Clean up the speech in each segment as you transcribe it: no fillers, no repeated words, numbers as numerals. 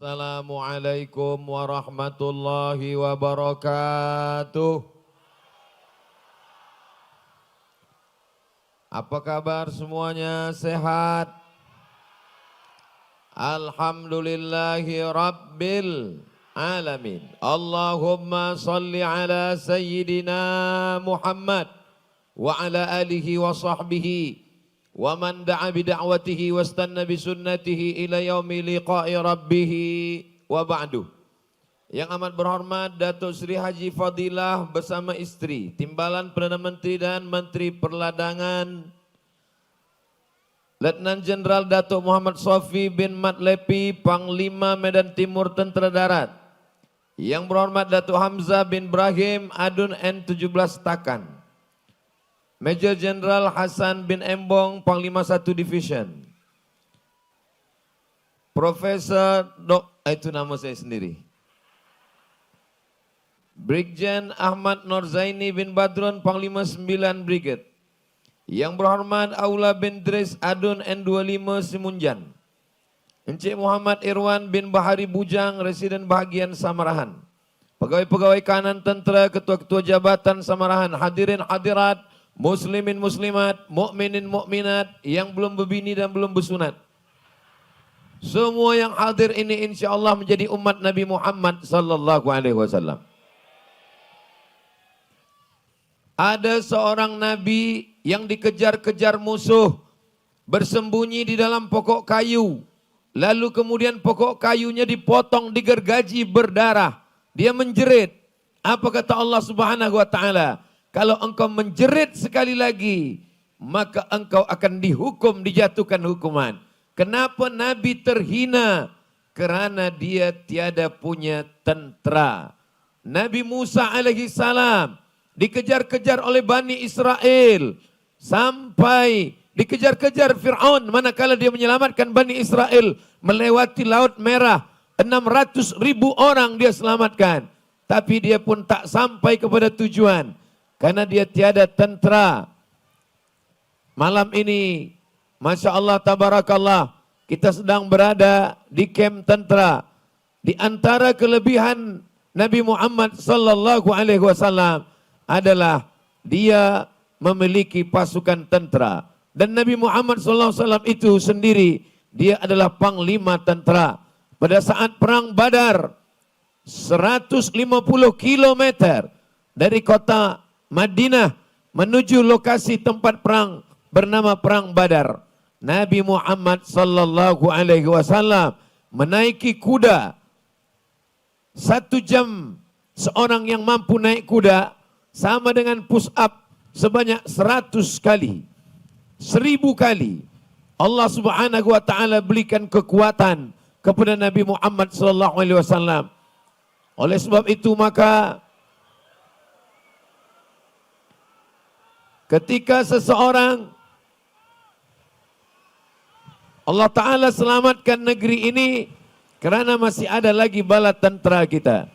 Assalamualaikum warahmatullahi wabarakatuh. Apa kabar semuanya? Sehat? Alhamdulillahi rabbil alamin. Allahumma salli ala sayyidina Muhammad wa ala alihi wa sahbihi wa man da'a bida'watihi wastanna bisunnatihi ila yaumi liqa'i rabbih wa ba'du. Yang amat berhormat Datuk Seri Haji Fadilah bersama istri, Timbalan Perdana Menteri dan Menteri Perladangan Letnan Jeneral Datuk Muhammad Sofi bin Mat Lepi, Panglima Medan Timur Tentera Darat. Yang berhormat Datuk Hamzah bin Ibrahim, Adun N17 Takan. Major General Hasan bin Embong, Panglima 1 Division. Profesor itu nama saya sendiri. Brigjen Ahmad Norzaini bin Badrun, Panglima 9 Brigade. Yang berhormat Aula bin Dres Adun N25 Simunjan. Encik Muhammad Irwan bin Bahari Bujang, Residen Bahagian Samarahan. Pegawai-pegawai kanan tentera, ketua-ketua jabatan Samarahan, hadirin hadirat, muslimin muslimat, mukminin mukminat yang belum berbini dan belum bersunat. Semua yang hadir ini insya-Allah menjadi umat Nabi Muhammad sallallahu alaihi wasallam. Ada seorang nabi yang dikejar-kejar musuh, bersembunyi di dalam pokok kayu. Lalu kemudian pokok kayunya dipotong, digergaji, berdarah. Dia menjerit. Apa kata Allah Subhanahu wa taala? Kalau engkau menjerit sekali lagi, maka engkau akan dihukum, dijatuhkan hukuman. Kenapa Nabi terhina? Kerana dia tiada punya tentera. Nabi Musa alaihissalam dikejar-kejar oleh Bani Israel. Sampai dikejar-kejar Fir'aun manakala dia menyelamatkan Bani Israel. Melewati Laut Merah, 600.000 orang dia selamatkan. Tapi dia pun tak sampai kepada tujuan. Karena dia tiada tentera. Malam ini, Masya Allah, Tabarakallah, kita sedang berada di kem tentera. Di antara kelebihan Nabi Muhammad sallallahu alaihi wasallam adalah dia memiliki pasukan tentera. Dan Nabi Muhammad sallallahu alaihi wasallam itu sendiri, dia adalah panglima tentera. Pada saat perang Badar, 150 kilometer dari kota Madinah menuju lokasi tempat perang bernama Perang Badar. Nabi Muhammad sallallahu alaihi wasallam menaiki kuda. 1 jam seorang yang mampu naik kuda sama dengan push up sebanyak 100 kali. 1000 kali. Allah Subhanahu wa taala berikan kekuatan kepada Nabi Muhammad sallallahu alaihi wasallam. Oleh sebab itu maka ketika seseorang Allah Ta'ala selamatkan negeri ini kerana masih ada lagi bala tentera kita.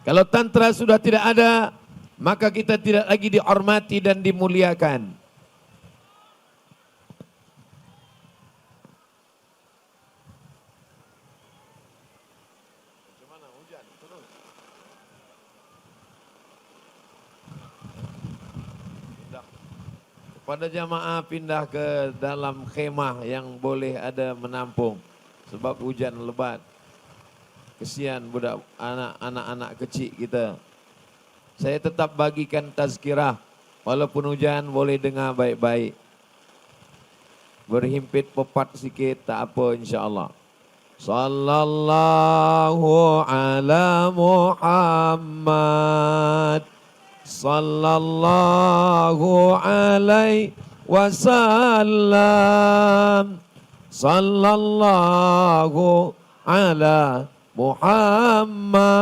Kalau tentera sudah tidak ada, maka kita tidak lagi dihormati dan dimuliakan. Pada jamaah pindah ke dalam khemah yang boleh ada menampung. Sebab hujan lebat. Kesian budak anak-anak kecil kita. Saya tetap bagikan tazkirah. Walaupun hujan boleh dengar baik-baik. Berhimpit pepat sikit tak apa insya-Allah. Sallallahu ala Muhammad. Sallallahu alaihi wasallam. Sallallahu ala Muhammad.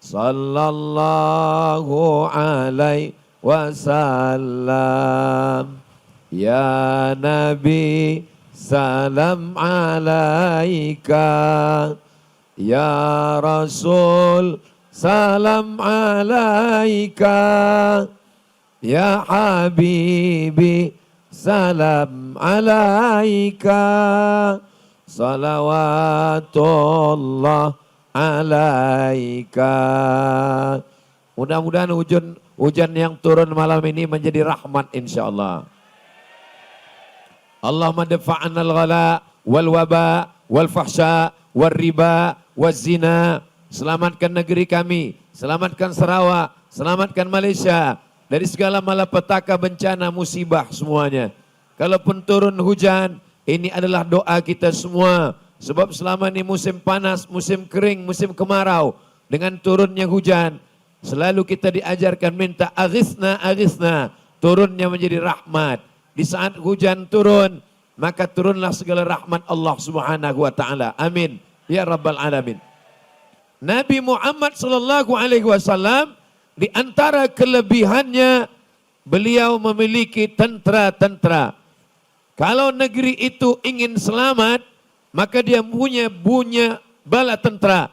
Sallallahu alaihi wasallam. Ya Nabi, salam alaika. Ya Rasul, salam alaika. Ya Habibi, salam alaika. salawatullah alaika. Mudah-mudahan hujan yang turun malam ini menjadi rahmat insyaallah. Allahumma dafa'anna al-ghala wal waba wal fahsya wal riba waz zina. Selamatkan negeri kami, selamatkan Sarawak, selamatkan Malaysia dari segala malapetaka, bencana, musibah semuanya. Kalaupun turun hujan, ini adalah doa kita semua. Sebab selama ini musim panas, musim kering, musim kemarau, dengan turunnya hujan, selalu kita diajarkan minta aghithna, aghithna, turunnya menjadi rahmat. Di saat hujan turun, maka turunlah segala rahmat Allah Subhanahu wa taala. Amin ya rabbal alamin. Nabi Muhammad sallallahu alaihi wasallam di antara kelebihannya, beliau memiliki tentara-tentara. Kalau negeri itu ingin selamat, maka dia punya bala tentara.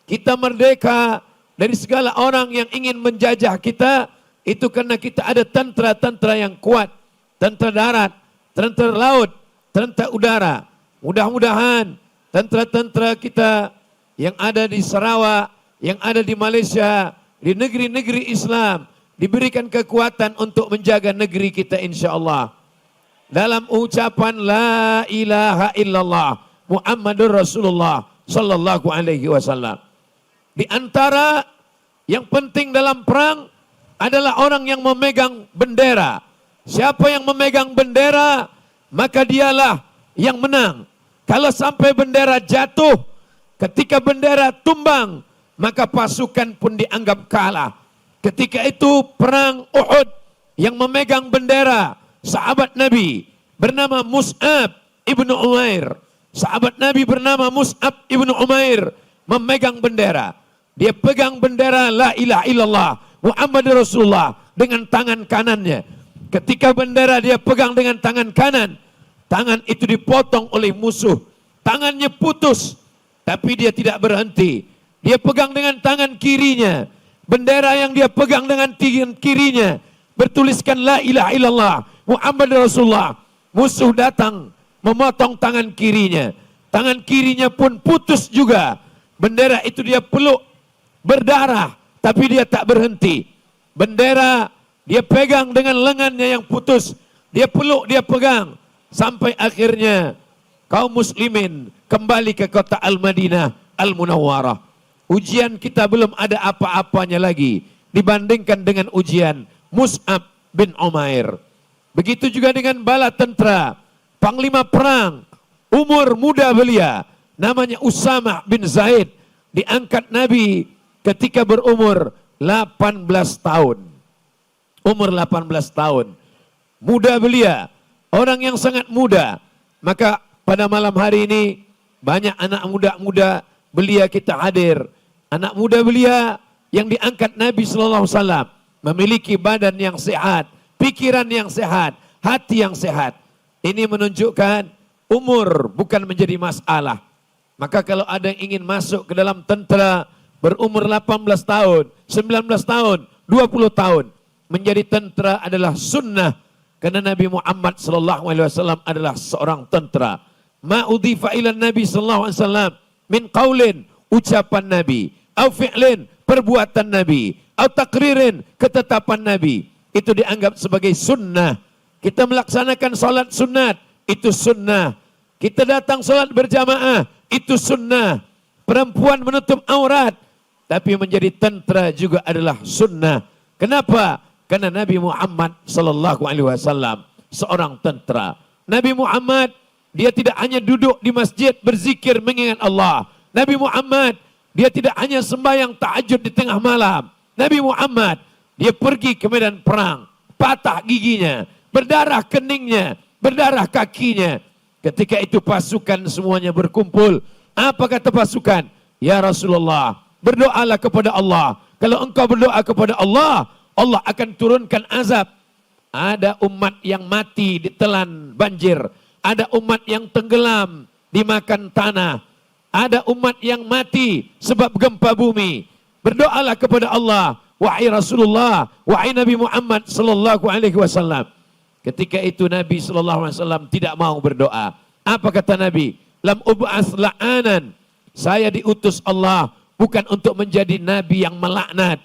Kita merdeka dari segala orang yang ingin menjajah kita, itu karena kita ada tentara-tentara yang kuat. Tentara darat, tentara laut, tentara udara. Mudah-mudahan tentara-tentara kita yang ada di Sarawak, yang ada di Malaysia, di negeri-negeri Islam, diberikan kekuatan untuk menjaga negeri kita insyaAllah. Dalam ucapan La ilaha illallah Muhammadur Rasulullah sallallahu alaihi wasallam. Di antara yang penting dalam perang adalah orang yang memegang bendera. Siapa yang memegang bendera, maka dialah yang menang. Kalau sampai bendera jatuh, ketika bendera tumbang, maka pasukan pun dianggap kalah. Ketika itu perang Uhud, yang memegang bendera sahabat Nabi bernama Mus'ab ibnu Umair. Sahabat Nabi bernama Mus'ab ibnu Umair memegang bendera. Dia pegang bendera La ilaha illallah Muhammadur Rasulullah dengan tangan kanannya. Ketika bendera dia pegang dengan tangan kanan, tangan itu dipotong oleh musuh. Tangannya putus. Tapi dia tidak berhenti. Dia pegang dengan tangan kirinya. Bendera yang dia pegang dengan tangan kirinya bertuliskan La ilaha illallah Muhammad Rasulullah. Musuh datang memotong tangan kirinya. Tangan kirinya pun putus juga. Bendera itu dia peluk, berdarah, tapi dia tak berhenti. Bendera dia pegang dengan lengannya yang putus. Dia peluk, dia pegang. Sampai akhirnya kaum muslimin kembali ke kota Al-Madinah Al-Munawwarah. Ujian kita belum ada apa-apanya lagi dibandingkan dengan ujian Mus'ab bin Umair. Begitu juga dengan bala tentara, panglima perang, umur muda belia, namanya Usamah bin Zaid, diangkat Nabi ketika berumur 18 tahun. Umur 18 tahun. Muda belia, orang yang sangat muda. Maka pada malam hari ini banyak anak muda-muda belia kita hadir. Anak muda belia yang diangkat Nabi sallallahu alaihi wasallam memiliki badan yang sehat, pikiran yang sehat, hati yang sehat. Ini menunjukkan umur bukan menjadi masalah. Maka kalau ada yang ingin masuk ke dalam tentara berumur 18 tahun, 19 tahun, 20 tahun, menjadi tentara adalah sunnah. Karena Nabi Muhammad sallallahu alaihi wasallam adalah seorang tentara. Ma udhifa ila Nabi sallallahu alaihi wasallam min qaulin, ucapan Nabi, au fi'lin, perbuatan Nabi, au takririn, ketetapan Nabi, itu dianggap sebagai sunnah. Kita melaksanakan salat sunat, itu sunnah. Kita datang salat berjamaah, itu sunnah. Perempuan menutup aurat, tapi menjadi tentara juga adalah sunnah. Kenapa? Karena Nabi Muhammad sallallahu alaihi wasallam seorang tentara. Nabi Muhammad dia tidak hanya duduk di masjid berzikir mengingat Allah. Nabi Muhammad dia tidak hanya sembahyang tahajud di tengah malam. Nabi Muhammad dia pergi ke medan perang, patah giginya, berdarah keningnya, berdarah kakinya. Ketika itu pasukan semuanya berkumpul. Apa kata pasukan? Ya Rasulullah, berdoalah kepada Allah. Kalau engkau berdoa kepada Allah, Allah akan turunkan azab. Ada umat yang mati ditelan banjir. Ada umat yang tenggelam dimakan tanah. Ada umat yang mati sebab gempa bumi. Berdoalah kepada Allah. Wahai Rasulullah, wahai Nabi Muhammad sallallahu alaihi wasallam. Ketika itu Nabi sallallahu alaihi wasallam tidak mau berdoa. Apa kata Nabi? lam ub'ats la'anan. Saya diutus Allah bukan untuk menjadi nabi yang melaknat.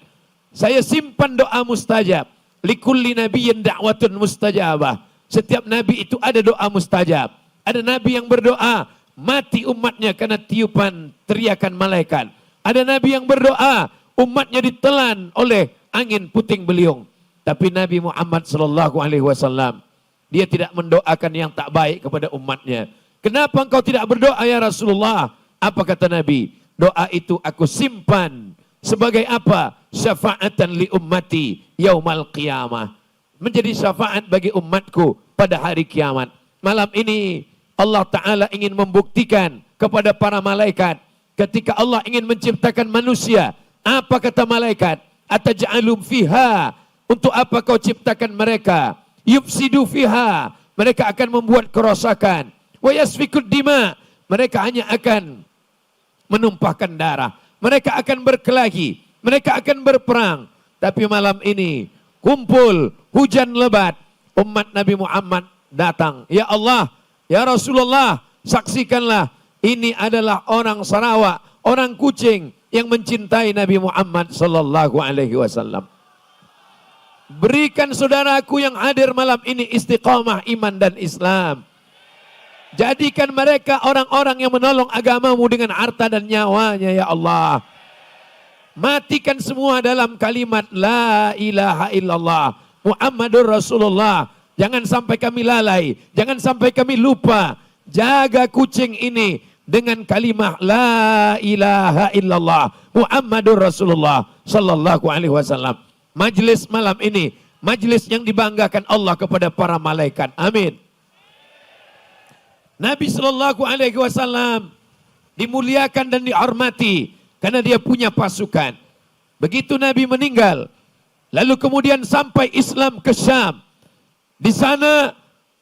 Saya simpan doa mustajab. Likulli nabiyyin da'watun mustajabah. Setiap nabi itu ada doa mustajab. Ada nabi yang berdoa, mati umatnya karena tiupan teriakan malaikat. Ada nabi yang berdoa, umatnya ditelan oleh angin puting beliung. Tapi Nabi Muhammad sallallahu alaihi wasallam, dia tidak mendoakan yang tak baik kepada umatnya. Kenapa engkau tidak berdoa ya Rasulullah? Apa kata Nabi? Doa itu aku simpan sebagai apa? Syafa'atan li ummati yaumal qiyamah. Menjadi syafaat bagi umatku pada hari kiamat. Malam ini Allah Ta'ala ingin membuktikan kepada para malaikat. Ketika Allah ingin menciptakan manusia, apa kata malaikat? Ataj'alum fiha. Untuk apa kau ciptakan mereka? Yufsidu fiha. Mereka akan membuat kerosakan. Wa yasfikud dima. Mereka hanya akan menumpahkan darah. Mereka akan berkelahi. Mereka akan berperang. Tapi malam ini kumpul hujan lebat. Umat Nabi Muhammad datang. Ya Allah, ya Rasulullah, saksikanlah. Ini adalah orang Sarawak, orang Kucing yang mencintai Nabi Muhammad sallallahu alaihi wasallam. Berikan saudaraku yang hadir malam ini istiqamah iman dan Islam. Jadikan mereka orang-orang yang menolong agamamu dengan harta dan nyawanya ya Allah. Matikan semua dalam kalimat La ilaha illallah Muhammadur Rasulullah. Jangan sampai kami lalai, jangan sampai kami lupa. Jaga Kucing ini dengan kalimat La ilaha illallah Muhammadur Rasulullah sallallahu alaihi wasallam. Majlis malam ini, majlis yang dibanggakan Allah kepada para malaikat. Amin. Nabi sallallahu alaihi wasallam dimuliakan dan dihormati karena dia punya pasukan. Begitu Nabi meninggal, lalu kemudian sampai Islam ke Syam. Di sana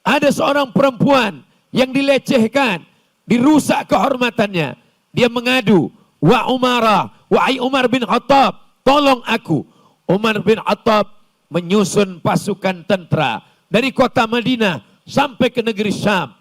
ada seorang perempuan yang dilecehkan, dirusak kehormatannya. Dia mengadu, wa Umarah, wahai Umar bin Khattab, tolong aku. Umar bin Khattab menyusun pasukan tentara dari kota Madinah sampai ke negeri Syam.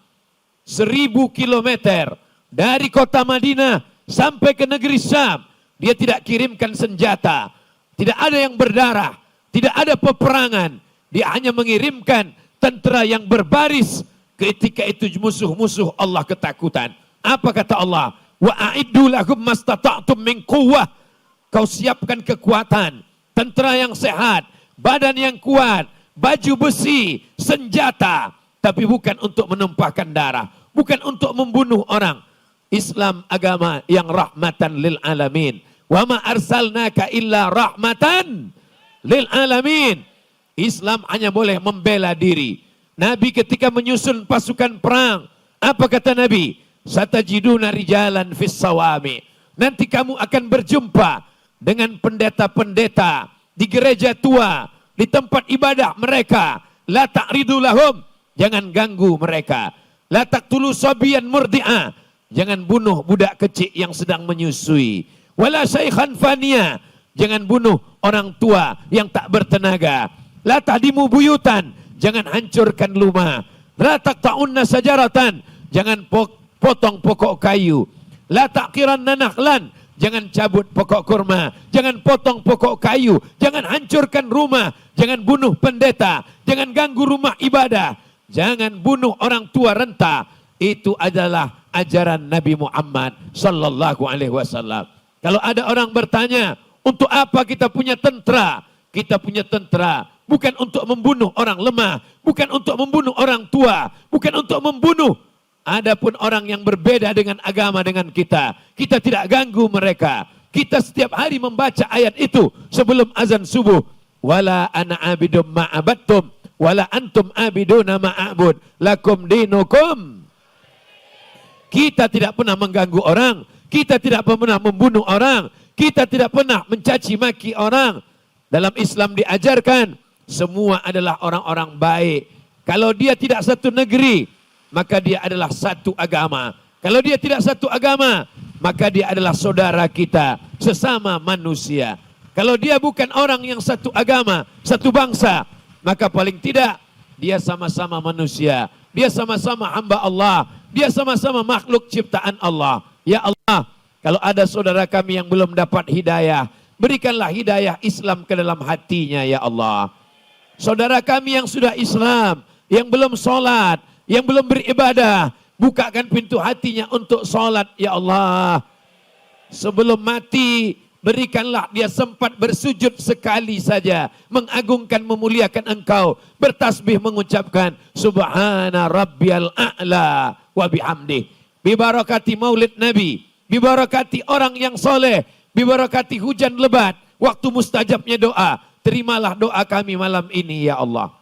1000 kilometer dari kota Madinah sampai ke negeri Syam. Dia tidak kirimkan senjata. Tidak ada yang berdarah. Tidak ada peperangan. Dia hanya mengirimkan tentara yang berbaris. Ketika itu musuh-musuh Allah ketakutan. Apa kata Allah? Wa a'iddu lahum mastata'tum min quwwah. Kau siapkan kekuatan. Tentara yang sehat. Badan yang kuat. Baju besi. Senjata. Tapi bukan untuk menumpahkan darah. Bukan untuk membunuh orang. Islam agama yang rahmatan lil alamin. Wa ma arsalnaka illa rahmatan lil alamin. Islam hanya boleh membela diri. Nabi ketika menyusun pasukan perang, apa kata Nabi? Satajiduna rijalan fis sawami. Nanti kamu akan berjumpa dengan pendeta-pendeta di gereja tua, di tempat ibadah mereka. La ta'ridu lahum. Jangan ganggu mereka. La taqtulu sabiyan murdi'a. Jangan bunuh budak kecil yang sedang menyusui. Wala syaikhan faniya. Jangan bunuh orang tua yang tak bertenaga. La tahdimu buyutan. Jangan hancurkan rumah. La taqta'unna sajaratan. Jangan potong pokok kayu. La taqiranna nakhlan. Jangan cabut pokok kurma. Jangan potong pokok kayu. Jangan hancurkan rumah. Jangan bunuh pendeta. Jangan ganggu rumah ibadah. Jangan bunuh orang tua renta. Itu adalah ajaran Nabi Muhammad sallallahu alaihi wasallam. Kalau ada orang bertanya, untuk apa kita punya tentara? Kita punya tentara bukan untuk membunuh orang lemah, bukan untuk membunuh orang tua, bukan untuk membunuh. Adapun orang yang berbeda dengan agama dengan kita tidak ganggu mereka. Kita setiap hari membaca ayat itu sebelum azan subuh. Wala ana abidum ma'abattum wala antum abiduna ma'abud lakum dinukum. Kita tidak pernah mengganggu orang. Kita tidak pernah membunuh orang. Kita tidak pernah mencaci maki orang. Dalam Islam diajarkan semua adalah orang-orang baik. Kalau dia tidak satu negeri, maka dia adalah satu agama. Kalau dia tidak satu agama, maka dia adalah saudara kita, sesama manusia. Kalau dia bukan orang yang satu agama, satu bangsa, maka paling tidak dia sama-sama manusia. Dia sama-sama hamba Allah. Dia sama-sama makhluk ciptaan Allah. Ya Allah, kalau ada saudara kami yang belum dapat hidayah, berikanlah hidayah Islam ke dalam hatinya ya Allah. Saudara kami yang sudah Islam, yang belum sholat, yang belum beribadah, bukakan pintu hatinya untuk sholat ya Allah. Sebelum mati, berikanlah dia sempat bersujud sekali saja, mengagungkan, memuliakan Engkau, bertasbih mengucapkan Subhana Rabbiyal A'la wa bihamdih. Bibarakati maulid Nabi, bibarakati orang yang soleh, bibarakati hujan lebat, waktu mustajabnya doa. Terimalah doa kami malam ini ya Allah.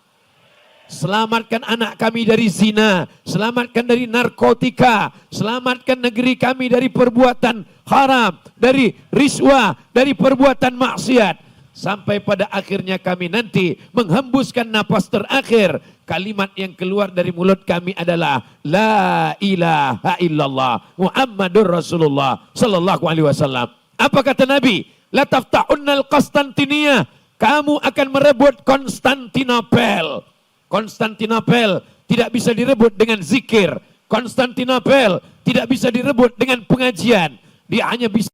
Selamatkan anak kami dari zina, selamatkan dari narkotika, selamatkan negeri kami dari perbuatan haram, dari riswah, dari perbuatan maksiat. Sampai pada akhirnya kami nanti menghembuskan napas terakhir, kalimat yang keluar dari mulut kami adalah La ilaha illallah Muhammadur Rasulullah sallallahu alaihi wasallam. Apa kata Nabi? La tafta'unnal Konstantiniyah. Kamu akan merebut Konstantinopel. Konstantinopel tidak bisa direbut dengan zikir. Konstantinopel tidak bisa direbut dengan pengajian. Dia hanya bisa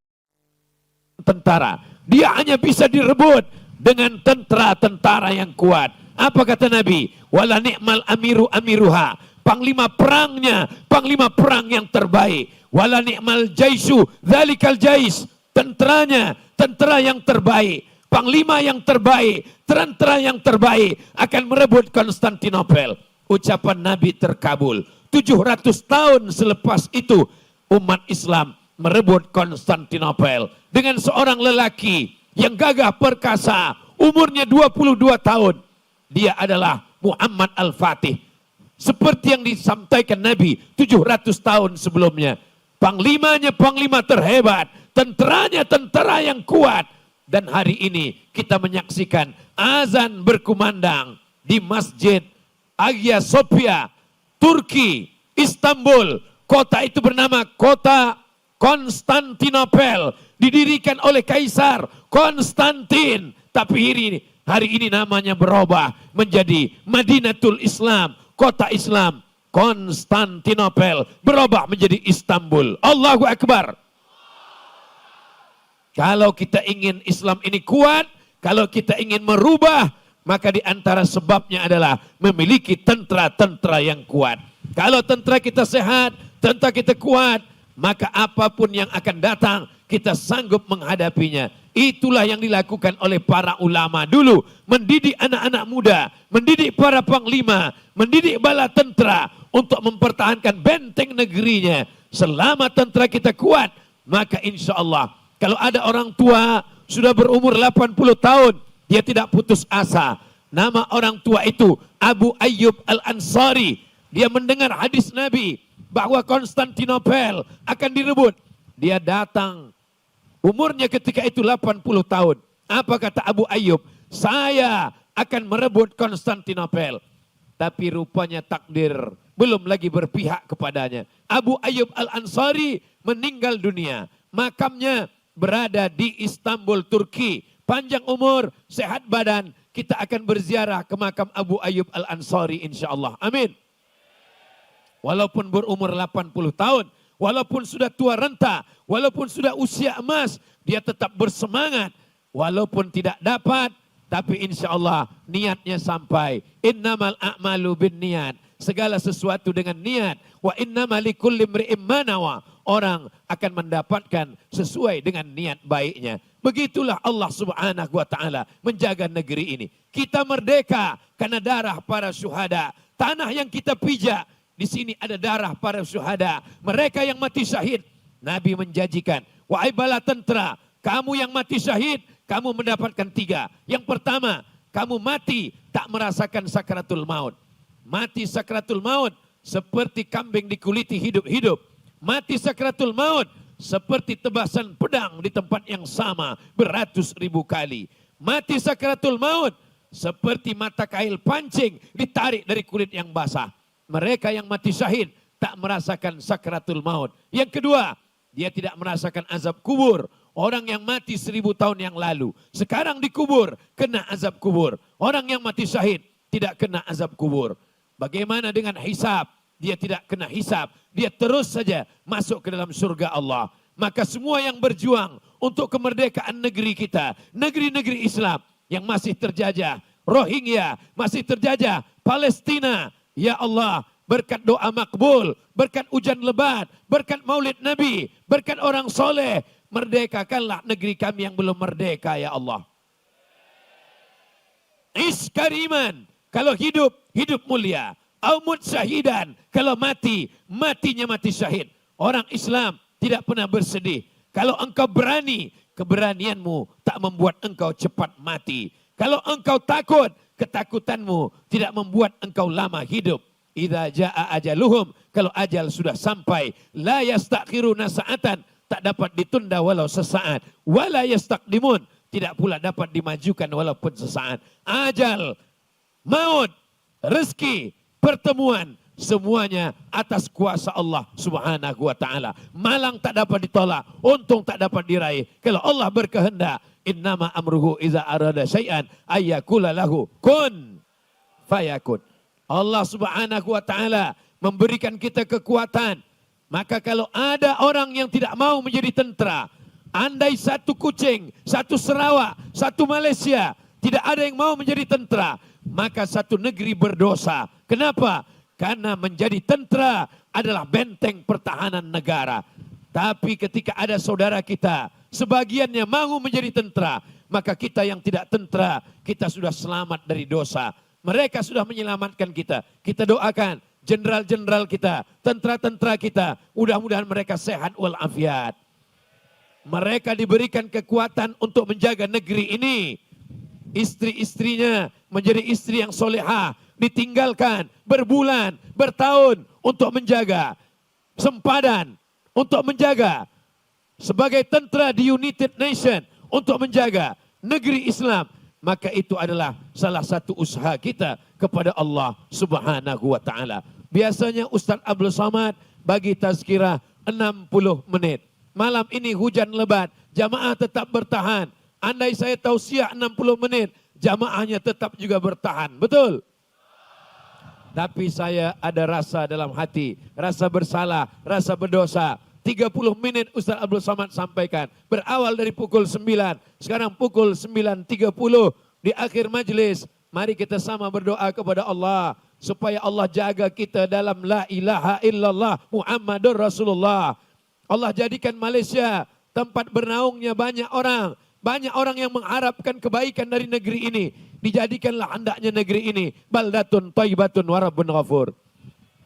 tentara. Dia hanya bisa direbut dengan tentara-tentara yang kuat. Apa kata Nabi? Wala ni'mal amiru amiruha. Panglima perangnya, panglima perang yang terbaik. Wala ni'mal jaisu, dzalikal jais. Tenteranya, tentera yang terbaik. Panglima yang terbaik, tentara yang terbaik akan merebut Konstantinopel. Ucapan Nabi terkabul. 700 tahun selepas itu umat Islam merebut Konstantinopel dengan seorang lelaki yang gagah perkasa, umurnya 22 tahun. Dia adalah Muhammad Al-Fatih. Seperti yang disampaikan Nabi 700 tahun sebelumnya. Panglimanya panglima terhebat, tenteranya tentara yang kuat. Dan hari ini kita menyaksikan azan berkumandang di Masjid Hagia Sophia, Turki, Istanbul. Kota itu bernama kota Konstantinopel. Didirikan oleh Kaisar Konstantin. Tapi hari ini namanya berubah menjadi Madinatul Islam. Kota Islam. Konstantinopel berubah menjadi Istanbul. Allahu Akbar. Kalau kita ingin Islam ini kuat, kalau kita ingin merubah, maka di antara sebabnya adalah memiliki tentara-tentara yang kuat. Kalau tentara kita sehat, tentara kita kuat, maka apapun yang akan datang, kita sanggup menghadapinya. Itulah yang dilakukan oleh para ulama dulu. Mendidik anak-anak muda, mendidik para panglima, mendidik bala tentara untuk mempertahankan benteng negerinya. Selama tentara kita kuat, maka insya Allah, kalau ada orang tua sudah berumur 80 tahun, dia tidak putus asa. Nama orang tua itu Abu Ayyub Al-Ansari. Dia mendengar hadis Nabi bahwa Konstantinopel akan direbut. Dia datang, umurnya ketika itu 80 tahun. Apa kata Abu Ayyub? Saya akan merebut Konstantinopel. Tapi rupanya takdir belum lagi berpihak kepadanya. Abu Ayyub Al-Ansari meninggal dunia. Makamnya berada di Istanbul, Turki. Panjang umur, sehat badan. Kita akan berziarah ke makam Abu Ayyub Al-Ansari insyaAllah. Amin. Walaupun berumur 80 tahun, walaupun sudah tua renta, walaupun sudah usia emas, dia tetap bersemangat. Walaupun tidak dapat, tapi insyaAllah niatnya sampai. Innamal a'malu bin niat. Segala sesuatu dengan niat. Wa innama likulli imri'in ma nawa. Orang akan mendapatkan sesuai dengan niat baiknya. Begitulah Allah Subhanahu wa taala menjaga negeri ini. Kita merdeka karena darah para syuhada. Tanah yang kita pijak, di sini ada darah para syuhada. Mereka yang mati syahid. Nabi menjanjikan, wahai bala tentara, kamu yang mati syahid, kamu mendapatkan 3. Yang pertama, kamu mati tak merasakan sakratul maut. Mati sakratul maut seperti kambing dikuliti hidup-hidup. Mati sakratul maut seperti tebasan pedang di tempat yang sama beratus ribu kali. Mati sakratul maut seperti mata kail pancing ditarik dari kulit yang basah. Mereka yang mati syahid tak merasakan sakratul maut. Yang kedua, dia tidak merasakan azab kubur. Orang yang mati 1000 tahun yang lalu, sekarang dikubur, kena azab kubur. Orang yang mati syahid tidak kena azab kubur. Bagaimana dengan hisab? Dia tidak kena hisab. dia terus saja masuk ke dalam surga Allah. Maka semua yang berjuang untuk kemerdekaan negeri kita, negeri-negeri Islam yang masih terjajah, Rohingya masih terjajah, Palestina, ya Allah, berkat doa makbul, berkat hujan lebat, berkat maulid Nabi, berkat orang soleh, merdekakanlah negeri kami yang belum merdeka ya Allah. Iskariman, kalau hidup, hidup mulia. Aumut syahidan, kalau mati, matinya mati syahid. Orang Islam tidak pernah bersedih. Kalau engkau berani, keberanianmu tak membuat engkau cepat mati. Kalau engkau takut, ketakutanmu tidak membuat engkau lama hidup. Idza jaa ajaluhum, kalau ajal sudah sampai, la yastakhiruna sa'atan, tak dapat ditunda walau sesaat. Wala yastaqdimun, tidak pula dapat dimajukan walaupun sesaat. Ajal, maut, rezeki, pertemuan, semuanya atas kuasa Allah subhanahu wa ta'ala. Malang tak dapat ditolak, untung tak dapat diraih. Kalau Allah berkehendak, innama amruhu iza arada syai'an ayyakula lahu kun fayakun. Allah subhanahu wa ta'ala memberikan kita kekuatan. Maka kalau ada orang yang tidak mau menjadi tentara, andai satu kucing, satu Sarawak, satu Malaysia, tidak ada yang mau menjadi tentara, maka satu negeri berdosa. Kenapa? Karena menjadi tentara adalah benteng pertahanan negara. Tapi ketika ada saudara kita, sebagiannya mau menjadi tentara, maka kita yang tidak tentara, kita sudah selamat dari dosa. Mereka sudah menyelamatkan kita. Kita doakan jenderal-jenderal kita, tentara-tentara kita, mudah-mudahan mereka sehat walafiat. Mereka diberikan kekuatan untuk menjaga negeri ini. Istri-istrinya menjadi istri yang solehah, ditinggalkan berbulan, bertahun untuk menjaga, sempadan untuk menjaga, sebagai tentara di United Nation untuk menjaga negeri Islam. Maka itu adalah salah satu usaha kita kepada Allah subhanahu wa ta'ala. Biasanya Ustaz Abdul Somad bagi tazkirah 60 menit. Malam ini hujan lebat, jamaah tetap bertahan. Andai saya tausiah 60 menit, jamaahnya tetap juga bertahan. Betul? Tapi saya ada rasa dalam hati, rasa bersalah, rasa berdosa. 30 menit Ustaz Abdul Somad sampaikan. Berawal dari pukul 9, sekarang pukul 9.30 di akhir majlis. Mari kita sama berdoa kepada Allah supaya Allah jaga kita dalam la ilaha illallah Muhammadur Rasulullah. Allah jadikan Malaysia tempat bernaungnya banyak orang. Banyak orang yang mengharapkan kebaikan dari negeri ini. Dijadikanlah hendaknya negeri ini baldatun thayyibatun wa rabbun ghafur.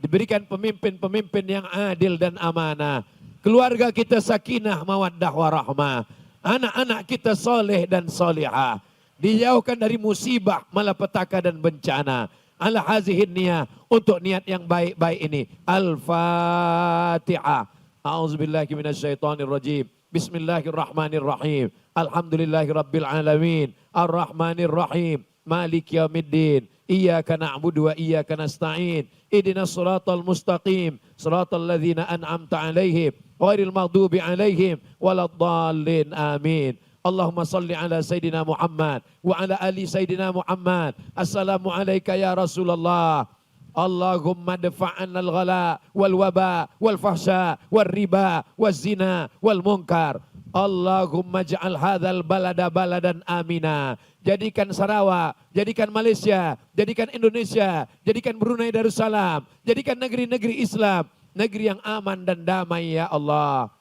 Diberikan pemimpin-pemimpin yang adil dan amanah. Keluarga kita sakinah, mawaddah, warahmah. Anak-anak kita soleh dan solihah. Dijauhkan dari musibah, malapetaka dan bencana. Ala hazihin niyah, untuk niat yang baik-baik ini. Al-Fatihah. A'udzubillahi minasyaitonirrajim. Bismillahirrahmanirrahim. Alhamdulillahirabbil alamin. Arrahmanirrahim. Maliki yaumiddin. Iyyaka na'budu wa iyyaka nasta'in. Ihdinas siratal mustaqim. Siratal ladzina an'amta 'alaihim ghairil maghdubi 'alaihim waladdallin. Amin. Allahumma salli ala Sayyidina Muhammad wa ala ali Sayyidina Muhammad. Assalamu alayka ya Rasulullah. Allahumma dafa'anna al-ghala wal waba wal fahsya wal riba wal zina wal munkar. Allahumma ja'al hadzal balada baladan amina. Jadikan Sarawak, jadikan Malaysia, jadikan Indonesia, jadikan Brunei Darussalam, jadikan negeri-negeri Islam, negeri yang aman dan damai ya Allah.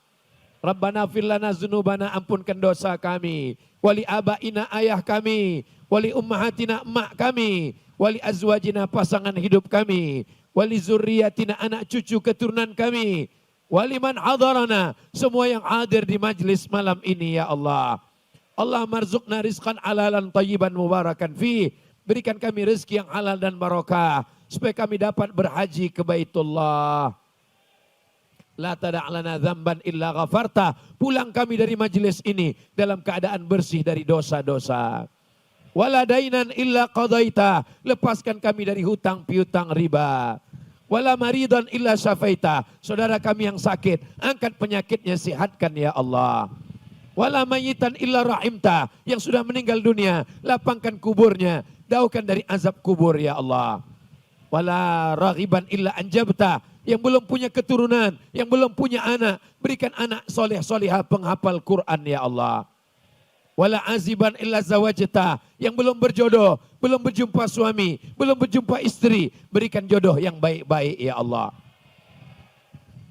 Rabbana fir lana dzunubana, ampunkan dosa kami, wali abaina ayah kami, wali ummahatina emak kami, wali azwajina pasangan hidup kami, wali zurriyatina anak cucu keturunan kami, wali man hadarana, semua yang hadir di majlis malam ini ya Allah. Allah marzuqna rizqan halalan tayyiban mubarakan fi. Berikan kami rezeki yang halal dan barakah supaya kami dapat berhaji ke Baitullah. La tada'lana dzamban illa ghafarta. Pulang kami dari majlis ini dalam keadaan bersih dari dosa-dosa. Wala dainan illa qadaita. Lepaskan kami dari hutang piutang riba. Wala maridan illa syafaita. Saudara kami yang sakit, angkat penyakitnya, sihatkan ya Allah. Wala mayitan illa rahimta. Yang sudah meninggal dunia, lapangkan kuburnya, dauhkan dari azab kubur ya Allah. Wala raghiban illa anjabta. yang belum punya keturunan, yang belum punya anak, berikan anak soleh solihah penghafal Quran ya Allah. Wala aziban illa zawajta, yang belum berjodoh, belum berjumpa suami, belum berjumpa istri, berikan jodoh yang baik-baik ya Allah.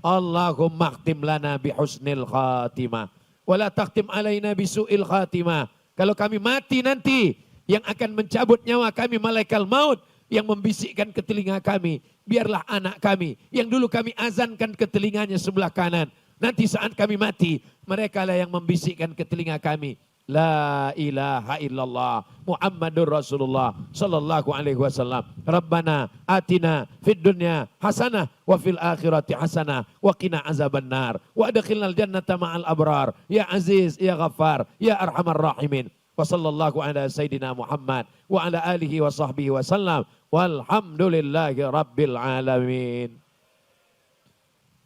Allahumma khtim lana bihusnil khatimah, wala takhtim alaina bisu'il khatimah. Kalau kami mati nanti, yang akan mencabut nyawa kami malaikat maut, yang membisikkan ke telinga kami, biarlah anak kami, yang dulu kami azankan ke telinganya sebelah kanan. Nanti saat kami mati, mereka lah yang membisikkan ke telinga kami. La ilaha illallah Muhammadur Rasulullah sallallahu alaihi wasallam. Rabbana atina fid dunya hasanah wa fil akhirati hasanah wa qina azabannar wa adkhilnal jannata ma'al abrar ya aziz ya ghaffar ya arhamar rahimin. Wa sallallahu ala sayyidina Muhammad wa ala alihi wa sahbihi wa sallam walhamdulillahi rabbil alamin.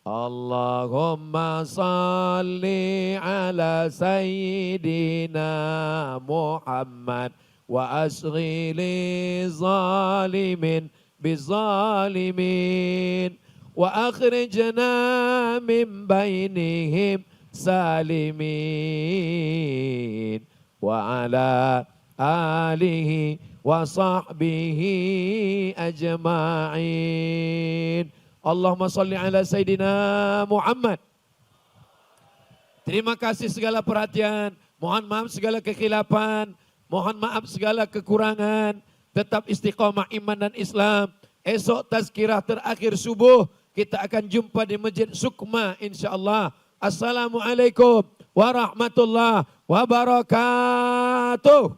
Allahumma salli ala sayyidina Muhammad wa asghili zalimin bizalimin wa akhrijna min bainihim salimin wa ala alihi wa sahbihi ajma'in. Allahumma salli ala Sayyidina Muhammad. Terima kasih segala perhatian. Mohon maaf segala kekhilafan. Mohon maaf segala kekurangan. Tetap istiqomah iman dan Islam. Esok tazkirah terakhir subuh. Kita akan jumpa di Masjid Sukma insyaAllah. Assalamualaikum warahmatullahi wabarakatuh.